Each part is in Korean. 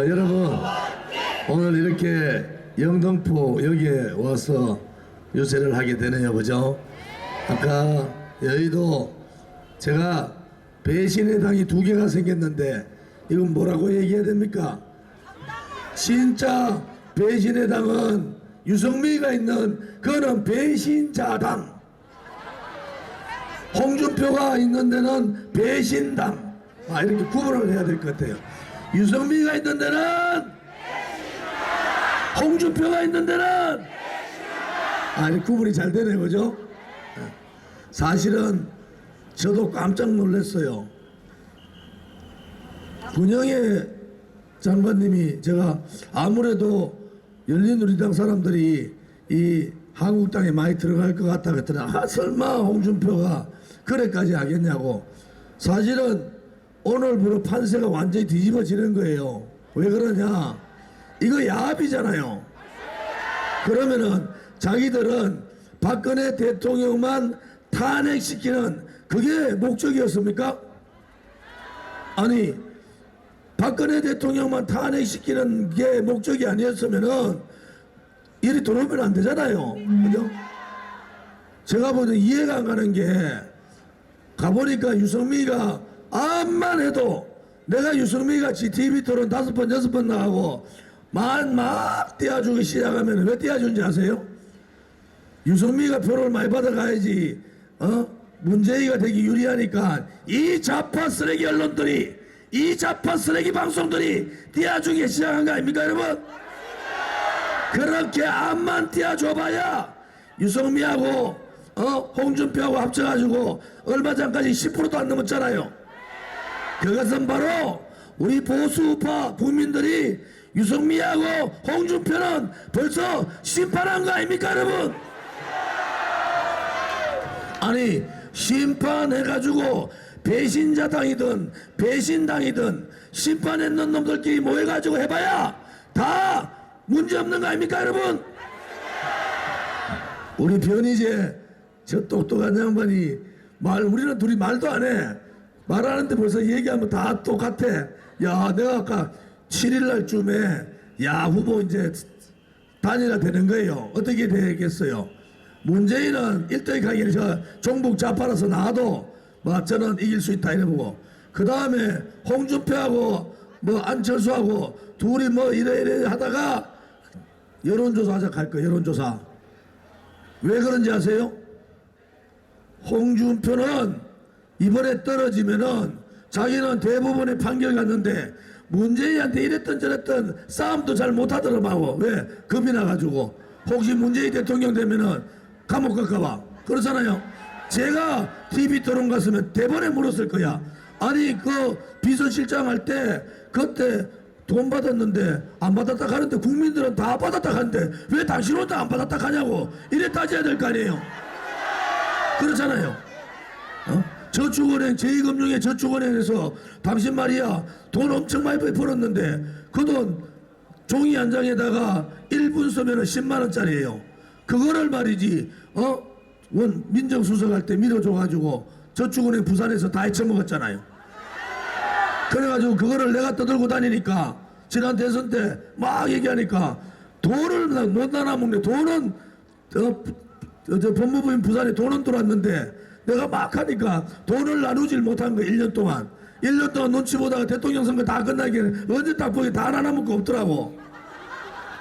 여러분, 오늘 이렇게 영등포 여기에 와서 유세를 하게 되네요, 그죠? 아까 여의도 제가 배신의 당이 두 개가 생겼는데 이건 뭐라고 얘기해야 됩니까? 진짜 배신의 당은 유승민이가 있는 그거는 배신자당, 홍준표가 있는 데는 배신당. 이렇게 구분을 해야 될 것 같아요. 유승민이가 있는 데는 홍준표가 있는 데는 이렇게 구분이 잘 되네, 그죠? 사실은 저도 깜짝 놀랐어요. 군영애 장관님이 제가 아무래도 열린우리당 사람들이 이 한국당에 많이 들어갈 것 같다 그랬더니 설마 홍준표가 그래까지 하겠냐고. 사실은 오늘부로 판세가 완전히 뒤집어지는 거예요. 왜 그러냐, 이거 야합이잖아요. 그러면은 자기들은 박근혜 대통령만 탄핵시키는 그게 목적이었습니까? 아니, 박근혜 대통령만 탄핵시키는 게 목적이 아니었으면은 이리 들어오면 안 되잖아요. 그죠? 제가 보는 이해가 안 가는 게, 가보니까 유승민이가 암만 해도, 내가 유승민이 같이 TV 토론 5번 6번 나가고 막 띄워주기 시작하면 왜 띄워주는지 아세요? 유승민이가 표를 많이 받아가야지 문재인이가 되기 유리하니까 이 좌파 쓰레기 언론들이, 이 좌파 쓰레기 방송들이 띄워주기 시작한 거 아닙니까, 여러분? 그렇게 암만 띄워줘봐야 유승민하고 홍준표하고 합쳐가지고 얼마 전까지 10%도 안 넘었잖아요. 그것은 바로 우리 보수우파 국민들이 유승민하고 홍준표는 벌써 심판한 거 아닙니까, 여러분? 아니, 심판해가지고 배신자당이든 배신당이든 심판했는 놈들끼리 모여가지고 해봐야 다 문제없는 거 아닙니까, 여러분? 우리 변희재 저 똑똑한 양반이 우리는 둘이 말도 안 해. 말하는데 벌써 얘기하면 다 똑같아. 야, 내가 아까 7일날쯤에 후보 이제 단일화 되는 거예요. 어떻게 되겠어요? 문재인은 1등 하기는 저 종북 좌파라서 나와도 저는 이길 수 있다 이래보고, 그 다음에 홍준표하고 안철수하고 둘이 이래 하다가 여론조사 하자 갈 거예요. 여론조사. 왜 그런지 아세요? 홍준표는 이번에 떨어지면은 자기는 대법원에 판결 갔는데 문재인한테 이랬던 저랬던 싸움도 잘 못하더라고. 왜? 겁이 나가지고. 혹시 문재인 대통령 되면은 감옥 갈까봐. 그렇잖아요. 제가 TV 토론 갔으면 대번에 물었을 거야. 아니, 그 비서실장 할 때 그때 돈 받았는데 안 받았다 하는데 국민들은 다 받았다 하는데 왜 당신 혼자 안 받았다 하냐고. 이래 따져야 될 거 아니에요. 그렇잖아요. 저축은행, 제2금융의 저축은행에서 당신 말이야 돈 엄청 많이 벌었는데 그 돈 종이 한 장에다가 1분 쓰면 10만원짜리예요. 그거를 말이지 민정수석 할 때 밀어줘가지고 저축은행 부산에서 다 헤쳐먹었잖아요. 그래가지고 그거를 내가 떠들고 다니니까 지난 대선 때 막 얘기하니까 돈을 못 나눠먹네. 돈은 저 법무부인 부산에 돈은 들어왔는데 내가 막 하니까 돈을 나누질 못한 거. 1년 동안 눈치 보다가 대통령 선거 다 끝나기에는 언제 딱 보기 다 나눠먹고 없더라고.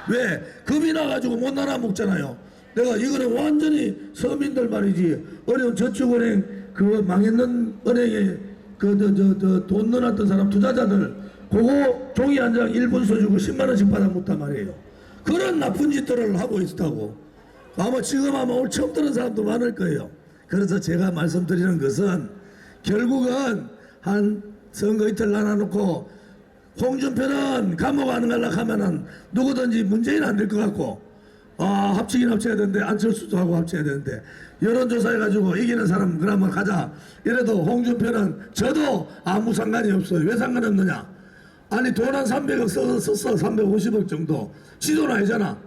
왜? 겁이 나가지고 못 나눠먹잖아요. 내가 이거는 완전히 서민들 말이지, 어려운 저축은행 그 망했는 은행에 돈 넣어놨던 사람 투자자들 그거 종이 한 장 1분 써주고 10만원씩 받아먹단 말이에요. 그런 나쁜 짓들을 하고 있다고. 아마 오늘 처음 들은 사람도 많을 거예요. 그래서 제가 말씀드리는 것은 결국은 한 선거 이틀 나눠놓고 홍준표는 감옥 안 가려고 하면은 누구든지 문재인 안 될 것 같고, 합치긴 합쳐야 되는데 안철수도 하고 합쳐야 되는데 여론조사 해가지고 이기는 사람 그러면 가자 이래도 홍준표는 저도 아무 상관이 없어요. 왜 상관이 없느냐? 아니, 돈 한 300억 썼어. 350억 정도. 지도는 아니잖아.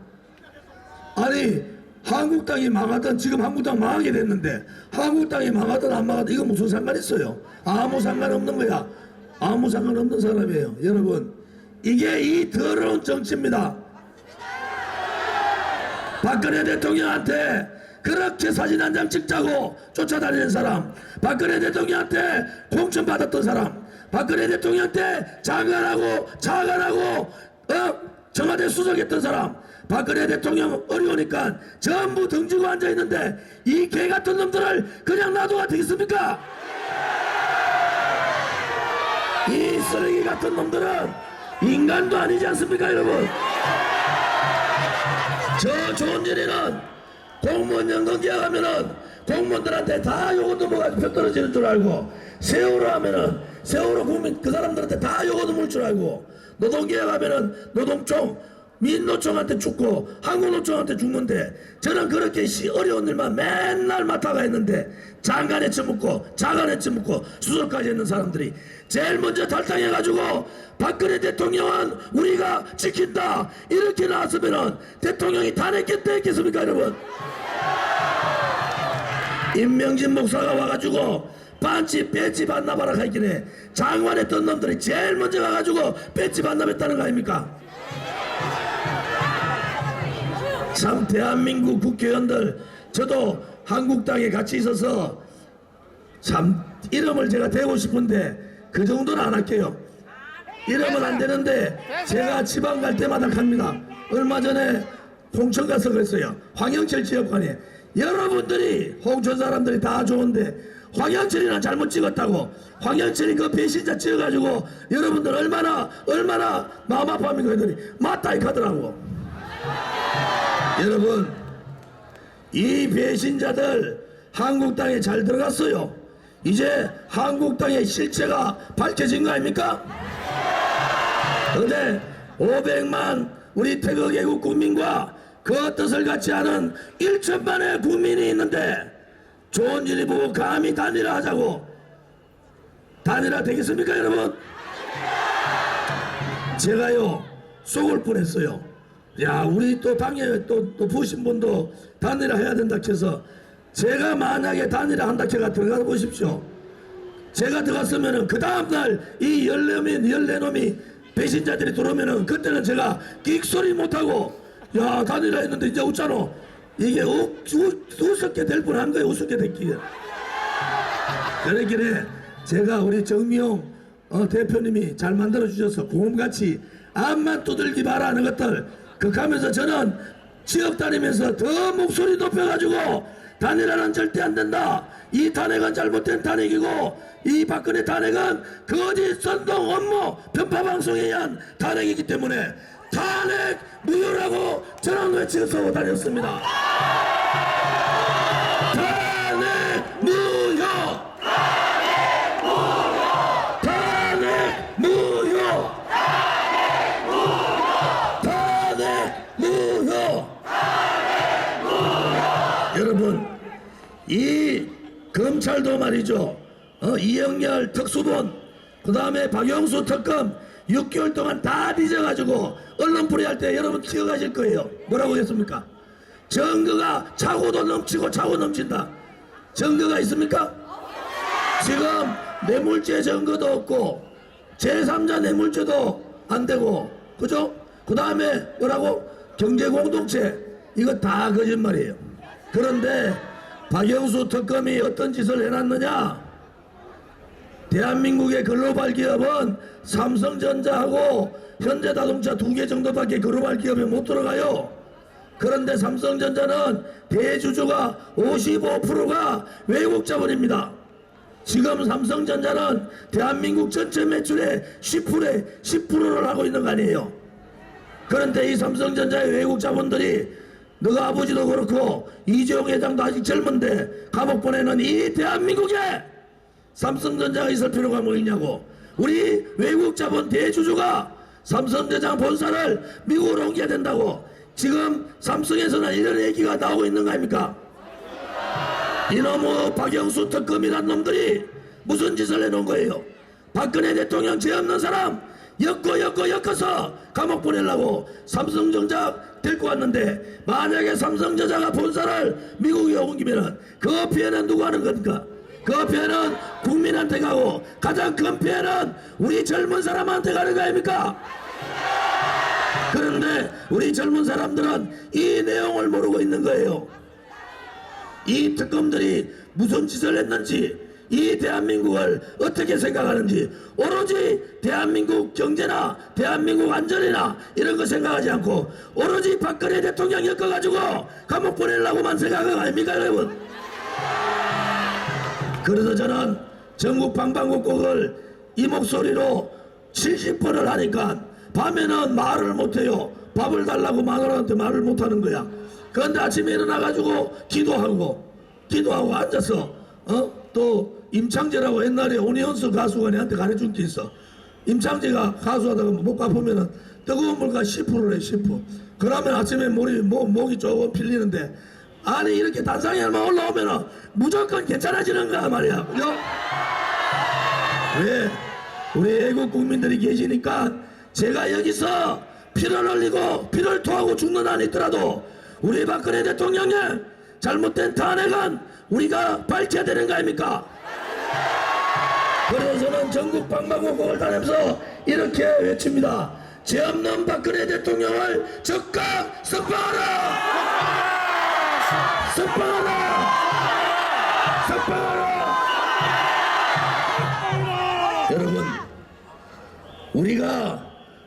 아니, 한국당이 망하든 지금 한국당 망하게 됐는데 한국당이 망하든 안 망하든 이거 무슨 상관 있어요? 아무 상관없는 거야. 아무 상관없는 사람이에요. 여러분, 이게 이 더러운 정치입니다. 박근혜 대통령한테 그렇게 사진 한 장 찍자고 쫓아다니는 사람, 박근혜 대통령한테 공천 받았던 사람, 박근혜 대통령한테 장관하고 청와대 수석했던 사람, 박근혜 대통령 어려우니까 전부 등지고 앉아있는데 이 개같은 놈들을 그냥 놔둬야 되겠습니까? 이 쓰레기 같은 놈들은 인간도 아니지 않습니까, 여러분? 저 좋은 일에는 공무원 연금 계약하면은 공무원들한테 다 요거 넘어가지고 표 떨어지는 줄 알고, 세월호 하면은 세월호 국민 그 사람들한테 다 요거 넘을 줄 알고, 노동 계약하면은 노동총 민노총한테 죽고 한국노총한테 죽는데, 저는 그렇게 어려운 일만 맨날 맡아가 있는데 장관에 처먹고 자관에 처먹고 수석까지 있는 사람들이 제일 먼저 탈당해가지고 박근혜 대통령은 우리가 지킨다 이렇게 나왔으면은 대통령이 탄핵했다 했겠습니까, 여러분? 임명진 목사가 와가지고 반치 배지 반납하라 하기네 장관했던 놈들이 제일 먼저 가가지고 배지 반납했다는 거 아닙니까? 참 대한민국 국회의원들, 저도 한국당에 같이 있어서 참 이름을 제가 대고 싶은데 그 정도는 안 할게요. 이러면 안 되는데 제가 지방 갈 때마다 갑니다. 얼마 전에 홍천 가서 그랬어요. 황영철 지역관이 여러분들이 홍천 사람들이 다 좋은데 황영철이는 잘못 찍었다고, 황영철이 그 배신자 찍어가지고 여러분들 얼마나 마음 아파합니까 했더니 맞다 이 하더라고. 여러분, 이 배신자들 한국당에 잘 들어갔어요. 이제 한국당의 실체가 밝혀진 거 아닙니까? 어제 500만 우리 태극 애국 국민과 그 뜻을 갖지 않은 1천만의 국민이 있는데 좋은 일이 보고 감히 단일화하자고, 단일화 되겠습니까, 여러분? 제가요 속을 뻔했어요. 야, 우리 또 당에 또 부신 분도 단일화 해야 된다 해서, 제가 만약에 단일화 한다 해가 들어가 보십시오. 제가 들어갔으면은 그 다음날 이 14놈이 배신자들이 들어오면은 그때는 제가 끽소리 못하고 야 단일화 했는데 이제 웃잖아. 이게 우습게 될 뻔한 거예요. 우습게 됐기에. 그러길래 제가 우리 정미용 대표님이 잘 만들어 주셔서 고음같이 암만 두들기 마라 하는 것들 극하면서 저는 지역 다니면서 더 목소리 높여가지고 단일화는 절대 안 된다. 이 탄핵은 잘못된 탄핵이고 이 박근혜 탄핵은 거짓 선동 업무 편파 방송에 의한 탄핵이기 때문에 탄핵 무효라고 저는 외치면서 다녔습니다. 탄핵 무효! 탄핵 무효! 탄핵 무효! 여러분, 이 검찰도 말이죠. 이영렬 특수본, 그 다음에 박영수 특검 6개월 동안 다 뒤져가지고 언론 불이할 때 여러분 기억하실 거예요. 뭐라고 했습니까? 증거가 차고도 넘치고 차고 넘친다. 증거가 있습니까? 지금 뇌물죄 증거도 없고 제3자 뇌물죄도 안 되고, 그죠? 그 다음에 뭐라고? 경제공동체, 이거 다 거짓말이에요. 그런데 박영수 특검이 어떤 짓을 해놨느냐? 대한민국의 글로벌 기업은 삼성전자하고 현대자동차 2개 정도밖에 글로벌 기업에 못 들어가요. 그런데 삼성전자는 대주주가 55%가 외국 자본입니다. 지금 삼성전자는 대한민국 전체 매출의 10%를 하고 있는 거 아니에요. 그런데 이 삼성전자의 외국 자본들이, 너가 아버지도 그렇고 이재용 회장도 아직 젊은데 감옥 보내는 이 대한민국에 삼성전자가 있을 필요가 뭐 있냐고. 우리 외국 자본 대주주가 삼성전자 본사를 미국으로 옮겨야 된다고 지금 삼성에서는 이런 얘기가 나오고 있는 거 아닙니까? 이놈의 박영수 특검이란 놈들이 무슨 짓을 해놓은 거예요? 박근혜 대통령 죄 없는 사람 엮어서 감옥 보내려고 삼성전자 데리고 왔는데, 만약에 삼성전자가 본사를 미국에 옮기면은 그 피해는 누구 하는 겁니까? 그 피해는 국민한테 가고 가장 큰 피해는 우리 젊은 사람한테 가는 거 아닙니까? 그런데 우리 젊은 사람들은 이 내용을 모르고 있는 거예요. 이 특검들이 무슨 짓을 했는지, 이 대한민국을 어떻게 생각하는지, 오로지 대한민국 경제나 대한민국 안전이나 이런 거 생각하지 않고 오로지 박근혜 대통령 엮어가지고 감옥 보내려고만 생각한 거 아닙니까 여러분? 그래서 저는 전국 방방곡곡을 이 목소리로 70번을 하니까 밤에는 말을 못해요. 밥을 달라고 마누라한테 말을 못하는 거야. 그런데 아침에 일어나가지고 기도하고 앉아서 또 임창재라고 옛날에 오니언스 가수가 내한테 가르쳐준 게 있어. 임창재가 가수하다가 목 아프면은 뜨거운 물가 10%래 10%. 그러면 아침에 목이 조금 필리는데 아니 이렇게 단상에만 올라오면은 무조건 괜찮아지는 거야 말이야. 그죠? 왜? 우리 애국 국민들이 계시니까 제가 여기서 피를 흘리고 피를 토하고 죽는 한이 있더라도 우리 박근혜 대통령의 잘못된 탄핵은 우리가 밝혀야 되는 거 아닙니까? 그래서 저는 전국 방방곡곡을 다니면서 이렇게 외칩니다. 죄 없는 박근혜 대통령을 즉각 석방하라! 석방하라! 석방하라! 여러분, 우리가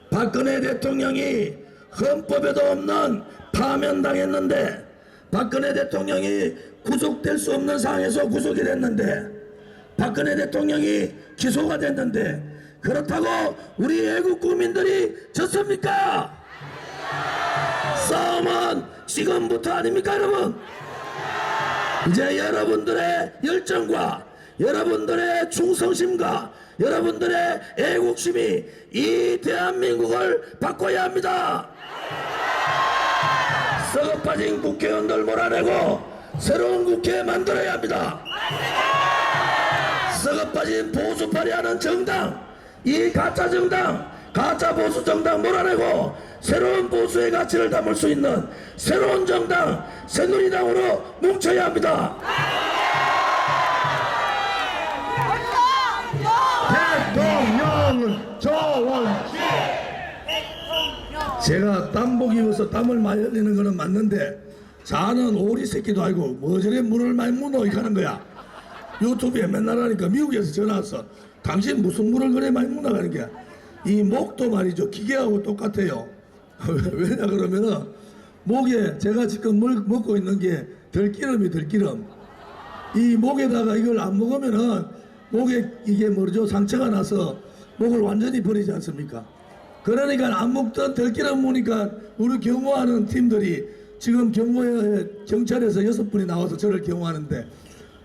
박근혜 대통령이 헌법에도 없는 파면당했는데 박근혜 대통령이 구속될 수 없는 상황에서 구속이 됐는데 박근혜 대통령이 기소가 됐는데 그렇다고 우리 애국 국민들이 졌습니까? 싸움은 지금부터 아닙니까 여러분? 이제 여러분들의 열정과 여러분들의 충성심과 여러분들의 애국심이 이 대한민국을 바꿔야 합니다. 썩어 빠진 국회의원들 몰아내고 새로운 국회 만들어야 합니다. 썩어 빠진 보수파리 하는 정당, 이 가짜 정당, 가짜 보수 정당 몰아내고 새로운 보수의 가치를 담을 수 있는 새로운 정당, 새누리당으로 뭉쳐야 합니다. 대통령은 조원치. 제가 땀복 입어서 땀을 많이 흘리는 거는 맞는데 자는 오리 새끼도 아니고 뭐 저래 물을 많이 묻어 이렇게 하는 거야. 유튜브에 맨날 하니까 미국에서 전화 왔어. 당신 무슨 물을 그래 많이 묻어 가는 게. 이 목도 말이죠 기계하고 똑같아요. 왜냐 그러면은 목에 제가 지금 먹고 있는 게 들기름이 들기름. 이 목에다가 이걸 안 먹으면은 목에 이게 뭐죠 상처가 나서 목을 완전히 버리지 않습니까? 그러니까 안 먹던 들기름 먹으니까 우리 경호하는 팀들이 지금 경찰에서 6분이 나와서 저를 경호하는데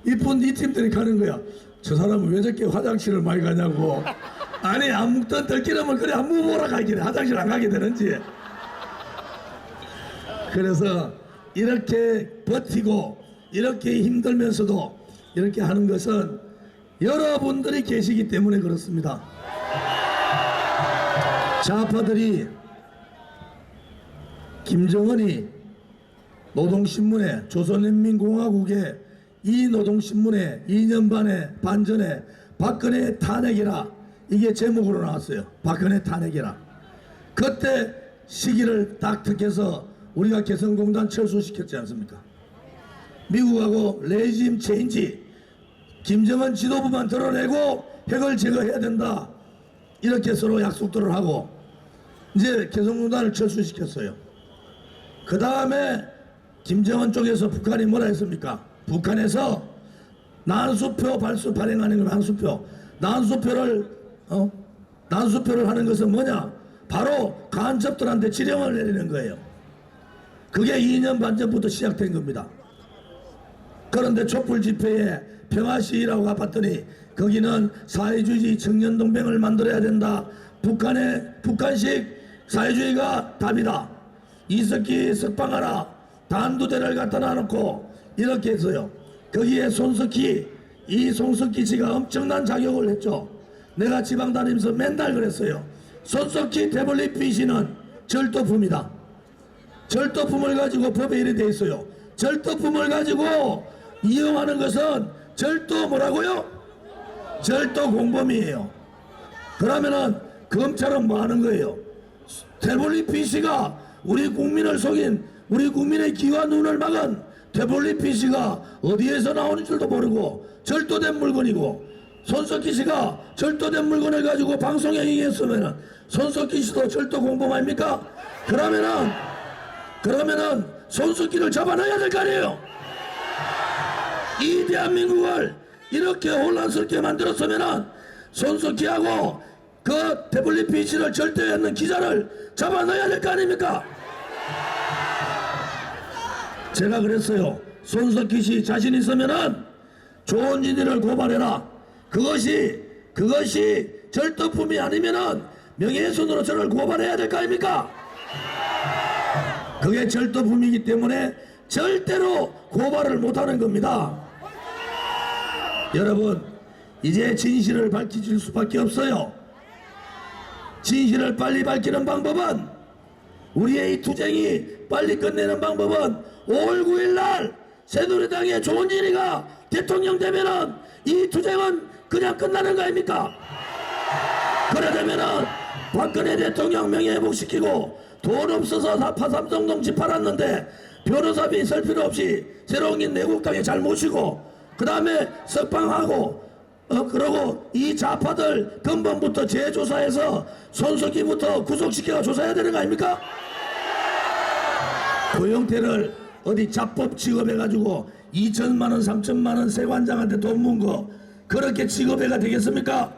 이 팀들이 가는 거야. 저 사람은 왜 저렇게 화장실을 많이 가냐고. 아니 안 먹던 들기름을 그래 안 먹으러 가기래. 화장실 안 가게 되는지. 그래서 이렇게 버티고 이렇게 힘들면서도 이렇게 하는 것은 여러분들이 계시기 때문에 그렇습니다. 좌파들이 김정은이 노동신문에 조선인민공화국의 이 노동신문에 2년 반 전에 박근혜 탄핵이라 이게 제목으로 나왔어요. 박근혜 탄핵이라. 그때 시기를 딱 택해서 우리가 개성공단 철수시켰지 않습니까? 미국하고 레짐 체인지 김정은 지도부만 드러내고 핵을 제거해야 된다. 이렇게 서로 약속들을 하고 이제 개성공단을 철수시켰어요. 그 다음에 김정은 쪽에서 북한이 뭐라 했습니까? 북한에서 난수표 발행하는 건 난수표를 하는 것은 뭐냐? 바로 간첩들한테 지령을 내리는 거예요. 그게 2년 반 전부터 시작된 겁니다. 그런데 촛불 집회에 평화시위라고 가봤더니 거기는 사회주의 청년동맹을 만들어야 된다. 북한식 사회주의가 답이다. 이석기 석방하라. 단두대를 갖다 놔놓고 이렇게 했어요. 거기에 이 손석희 씨가 엄청난 자격을 했죠. 내가 지방 다니면서 맨날 그랬어요. 손석희 태블릿 PC는 절도품이다. 절도품을 가지고 법에 이래 돼 있어요. 절도품을 가지고 이용하는 것은 절도 뭐라고요? 절도 공범이에요. 그러면은 검찰은 뭐 하는 거예요? 태블릿 PC가 우리 국민을 속인, 우리 국민의 귀와 눈을 막은 태블릿 PC가 어디에서 나오는 줄도 모르고 절도된 물건이고, 손석희 씨가 절도된 물건을 가지고 방송에 얘기했으면은 손석희 씨도 절도 공범 아닙니까? 그러면은 손석희를 잡아놔야 될 거 아니에요. 이 대한민국을 이렇게 혼란스럽게 만들었으면은 손석희하고 그 태블릿 PC를 절도했는 기자를 잡아넣어야 될 거 아닙니까? 제가 그랬어요. 손석희 씨 자신 있으면은 조원진이를 고발해라. 그것이 절도품이 아니면은 명예훼손으로 저를 고발해야 될 거 아닙니까? 그게 절도품이기 때문에 절대로 고발을 못하는 겁니다. 여러분, 이제 진실을 밝혀질 수밖에 없어요. 진실을 빨리 밝히는 방법은, 우리의 이 투쟁이 빨리 끝내는 방법은 5월 9일날 새누리당의 조원진이가 대통령 되면은 이 투쟁은 그냥 끝나는 거 아닙니까? 그래 되면은 박근혜 대통령 명예회복시키고, 돈 없어서 사파 삼성동 집 팔았는데 변호사비 쓸 필요 없이 새로운 내국당에 잘 모시고, 그 다음에 석방하고, 그러고 이 좌파들 근본부터 재조사해서 손석희부터 구속시켜 조사해야 되는 거 아닙니까? 고영태를 어디 잡법 취급해가지고 2천만원 3천만원 세관장한테 돈 문 거 그렇게 취급해가 되겠습니까?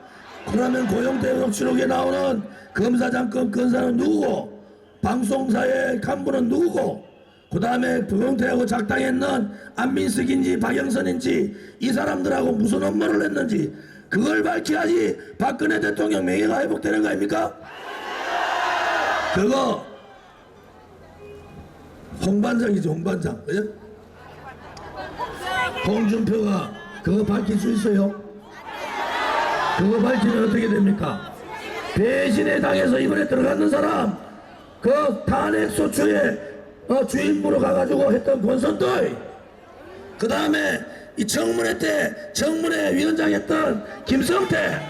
그러면 고영태 녹취록에 나오는 검사장급 근사는 누구고, 방송사의 간부는 누구고, 그 다음에 고영태하고 작당했는 안민석인지 박영선인지 이 사람들하고 무슨 업무를 했는지 그걸 밝혀야지 박근혜 대통령 명예가 회복되는 거 아닙니까? 그거 홍반장이죠, 홍반장. 그죠? 홍준표가 그거 밝힐 수 있어요? 그거 밝히면 어떻게 됩니까? 배신의 당에서 이번에 들어갔는 사람, 그 탄핵소추의 주인으로 가가지고 했던 권선도이, 그 다음에 이 청문회 때 청문회 위원장 했던 김성태,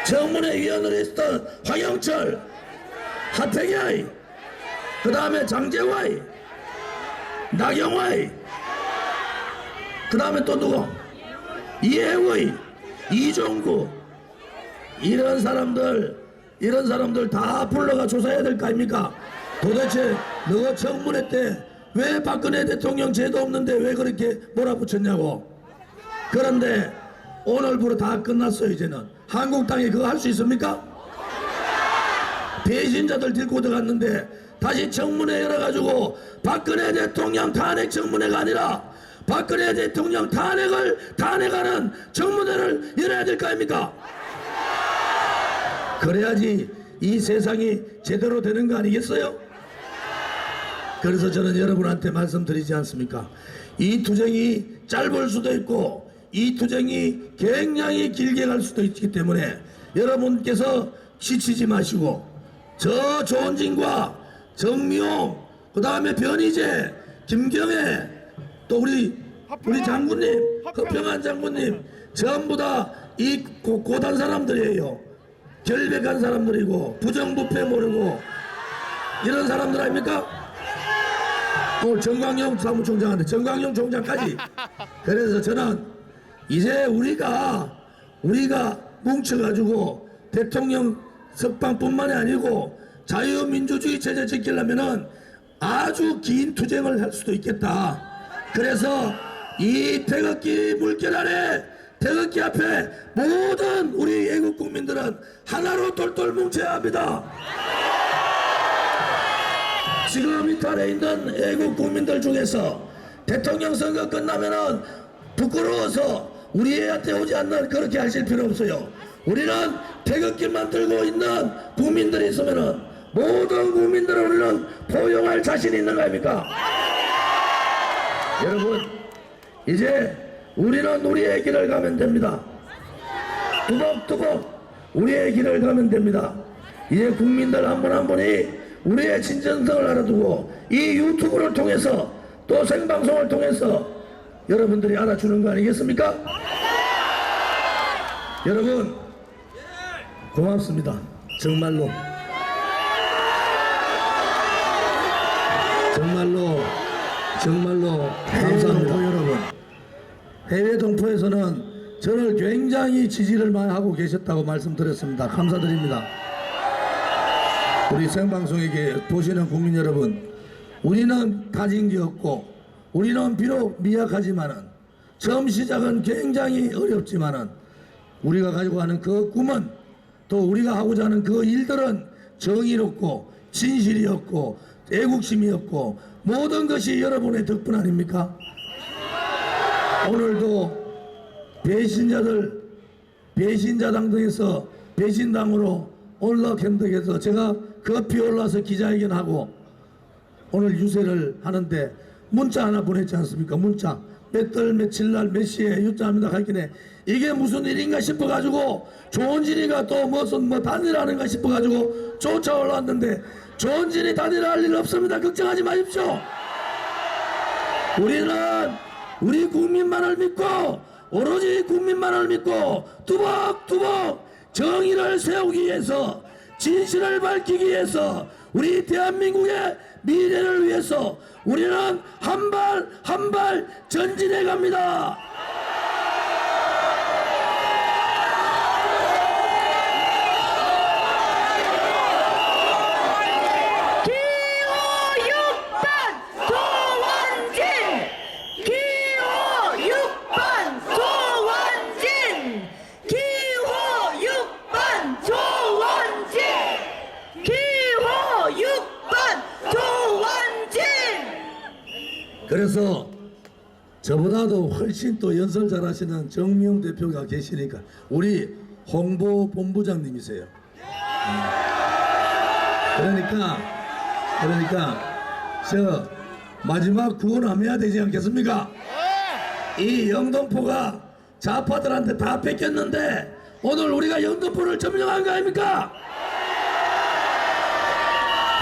청문회 위원으로 했던 황영철, 하태경이, 그 다음에 장재화이, 나경화이, 그 다음에 또 누구? 이해의, 이종구, 이런 사람들 다 불러가 조사해야 될 거 아닙니까? 도대체 너 청문회 때 왜 박근혜 대통령 죄도 없는데 왜 그렇게 몰아붙였냐고. 그런데 오늘부로 다 끝났어요. 이제는 한국당이 그거 할 수 있습니까? 배신자들 들고 들어갔는데 다시 청문회 열어가지고 박근혜 대통령 탄핵 청문회가 아니라 박근혜 대통령 탄핵하는 청문회를 열어야 될 거 아닙니까? 그래야지 이 세상이 제대로 되는 거 아니겠어요? 그래서 저는 여러분한테 말씀드리지 않습니까? 이 투쟁이 짧을 수도 있고 이 투쟁이 굉장히 길게 갈 수도 있기 때문에 여러분께서 지치지 마시고, 저 조원진과 정미용, 그 다음에 변희재, 김경애, 또 우리 장군님, 허평한 장군님, 전부 다 이 고단 사람들이에요. 결백한 사람들이고 부정부패 모르고 이런 사람들 아닙니까? 오늘 정광용 사무총장한테 정광용 총장까지. 그래서 저는 이제 우리가 뭉쳐가지고 대통령 석방뿐만이 아니고 자유민주주의 체제 지키려면은 아주 긴 투쟁을 할 수도 있겠다. 그래서 이 태극기 물결 아래, 태극기 앞에 모든 우리 애국 국민들은 하나로 똘똘 뭉쳐야 합니다. 지금 이탈에 있는 애국 국민들 중에서 대통령 선거 끝나면은 부끄러워서 우리 애한테 오지 않는 그렇게 하실 필요 없어요. 우리는 태극기만 들고 있는 국민들이 있으면은 모든 국민들을 우리는 포용할 자신이 있는 거 아닙니까? 여러분, 이제 우리는 우리의 길을 가면 됩니다. 뚜벅뚜벅 우리의 길을 가면 됩니다. 이제 국민들 한 분 한 분이 우리의 진정성을 알아두고 이 유튜브를 통해서 또 생방송을 통해서 여러분들이 알아주는 거 아니겠습니까? 여러분 고맙습니다. 정말로 정말로 감사합니다. 여러분, 해외 동포에서는 저를 굉장히 지지를 많이 하고 계셨다고 말씀드렸습니다. 감사드립니다. 우리 생방송에게 보시는 국민 여러분, 우리는 가진 게 없고 우리는 비록 미약하지만은 처음 시작은 굉장히 어렵지만은 우리가 가지고 가는 그 꿈은 또 우리가 하고자 하는 그 일들은 정의롭고 진실이었고 애국심이었고 모든 것이 여러분의 덕분 아닙니까? 오늘도 배신자당 등에서 배신당으로 올라캠덕에서 제가 급히 올라서 기자회견하고 오늘 유세를 하는데 문자 하나 보냈지 않습니까? 문자 몇 달 며칠 날 몇 시에 유자합니다 하길래 이게 무슨 일인가 싶어가지고 조원진이가 또 무슨 뭐 단일하는가 싶어가지고 쫓아올랐는데 조원진이 단일할 일 없습니다. 걱정하지 마십시오. 우리는 우리 국민만을 믿고 오로지 국민만을 믿고 두벅두벅 정의를 세우기 위해서 진실을 밝히기 위해서 우리 대한민국의 미래를 위해서 우리는 한 발 한 발 전진해 갑니다. 그래서 저보다도 훨씬 또 연설 잘하시는 정미용 대표가 계시니까 우리 홍보본부장님이세요. 그러니까 저 마지막 구원함 해야 되지 않겠습니까? 이 영등포가 좌파들한테 다 뺏겼는데 오늘 우리가 영등포를 점령한 거 아닙니까?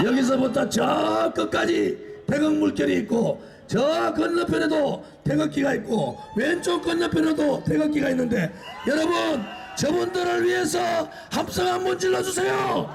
여기서부터 저 끝까지 태극물결이 있고 저 건너편에도 태극기가 있고 왼쪽 건너편에도 태극기가 있는데 여러분 저분들을 위해서 함성 한번 질러주세요.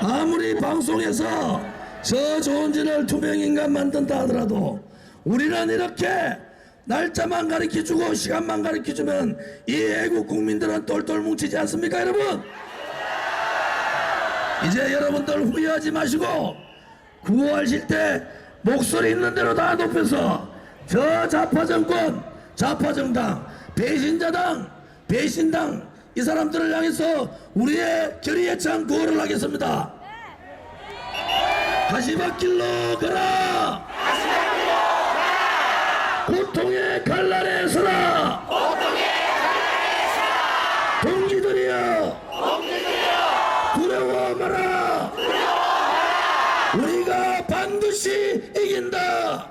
아무리 방송에서 저 조원진을 투명인간 만든다 하더라도 우리는 이렇게 날짜만 가르쳐주고 시간만 가르쳐주면 이 애국 국민들은 똘똘 뭉치지 않습니까 여러분? 이제 여러분들 후회하지 마시고 구호하실 때 목소리 있는 대로 다 높여서 저 좌파 정권, 좌파 정당, 배신자당, 배신당 이 사람들을 향해서 우리의 결의에 찬 구호를 하겠습니다. 가시밭길로 가라! 고통의 갈날에 서라! 동지들이여! 두려워 마라! 우리가 반드시 이긴다!